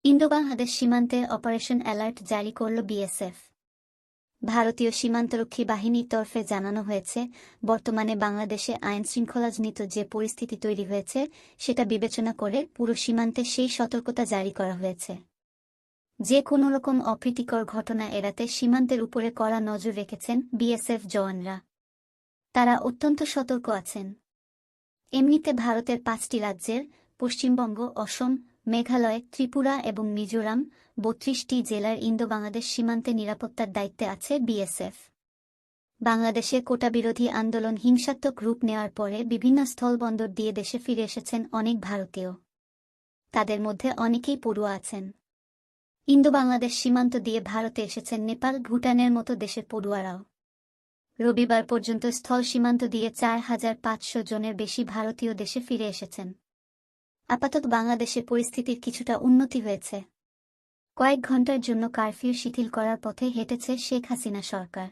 ইন্দো-বাংলাদেশ সীমান্তে operation alert জারি করল বিএসএফ। ভারতীয় সীমান্তরক্ষী বাহিনীর তরফে জানানো হয়েছে, বর্তমানে বাংলাদেশে আইনশৃঙ্খলাজনিত যে পরিস্থিতি তৈরি হয়েছে সেটা বিবেচনা করে পুরো সীমান্তে সেই সতর্কতা জারি করা হয়েছে। যে কোনো রকম অপ্রীতিকর ঘটনা এড়াতে সীমান্তের উপরে কড়া নজর রেখেছেন বিএসএফ জওয়ানরা। তারা অত্যন্ত সতর্ক আছেন। এমনিতে ভারতের ৫টি রাজ্যের পশ্চিমবঙ্গ, অসম, মেঘালয়, ত্রিপুরা এবং মিজোরাম ৩২টি জেলার ইন্দো-বাংলাদেশ সীমান্তে নিরাপত্তার দায়িত্বে আছে বিএসএফ। বাংলাদেশে কোটাবিরোধী আন্দোলন হিংসাত্মক রূপ নেওয়ার পরে বিভিন্ন স্থলবন্দর দিয়ে দেশে ফিরে এসেছেন অনেক ভারতীয়। তাদের মধ্যে অনেকেই পড়ুয়া আছেন। ইন্দো-বাংলাদেশ সীমান্ত দিয়ে ভারতে এসেছেন নেপাল, ভুটানের মতো দেশের পড়ুয়ারাও। রবিবার পর্যন্ত স্থল সীমান্ত দিয়ে ৪,৫০০ জনের বেশি ভারতীয় দেশে ফিরে এসেছেন। আপাতত বাংলাদেশে পরিস্থিতির কিছুটা উন্নতি হয়েছে। কয়েক ঘণ্টার জন্য কারফিউ শিথিল করার পথে হেঁটেছে শেখ হাসিনা সরকার।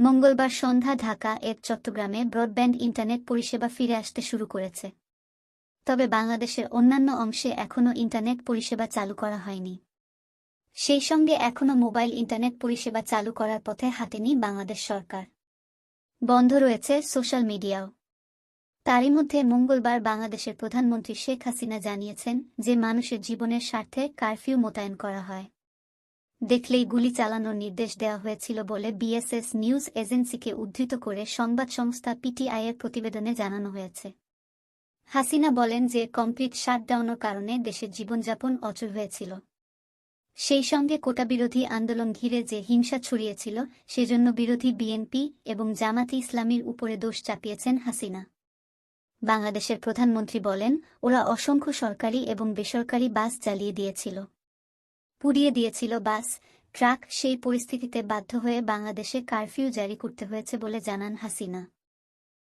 মঙ্গলবার সন্ধ্যা ঢাকা এর চট্টগ্রামে ব্রডব্যান্ড ইন্টারনেট পরিষেবা ফিরে আসতে শুরু করেছে। তবে বাংলাদেশের অন্যান্য অংশে এখনও ইন্টারনেট পরিষেবা চালু করা হয়নি। সেই সঙ্গে এখনও মোবাইল ইন্টারনেট পরিষেবা চালু করার পথে হাঁটেনি বাংলাদেশ সরকার। বন্ধ রয়েছে সোশ্যাল মিডিয়াও। তারই মধ্যে মঙ্গলবার বাংলাদেশের প্রধানমন্ত্রী শেখ হাসিনা জানিয়েছেন যে মানুষের জীবনের স্বার্থে কারফিউ মোতায়েন করা হয়। দেখলেই গুলি চালানোর নির্দেশ দেওয়া হয়েছিল বলে বিএসএস নিউজ এজেন্সিকে উদ্ধৃত করে সংবাদ সংস্থা পিটিআইয়ের প্রতিবেদনে জানানো হয়েছে। হাসিনা বলেন যে কমপ্লিট শাটডাউনের কারণে দেশের জীবনযাপন অচল হয়েছিল। সেই সঙ্গে কোটাবিরোধী আন্দোলন ঘিরে যে হিংসা ছড়িয়েছিল সেজন্য বিরোধী বিএনপি এবং জামাতে ইসলামীর উপরে দোষ চাপিয়েছেন হাসিনা। বাংলাদেশের প্রধানমন্ত্রী বলেন, ওরা অসংখ্য সরকারি এবং বেসরকারি বাস জ্বালিয়ে দিয়েছিল, পুড়িয়ে দিয়েছিল বাস, ট্রাক। সেই পরিস্থিতিতে বাধ্য হয়ে বাংলাদেশে কারফিউ জারি করতে হয়েছে বলে জানান হাসিনা।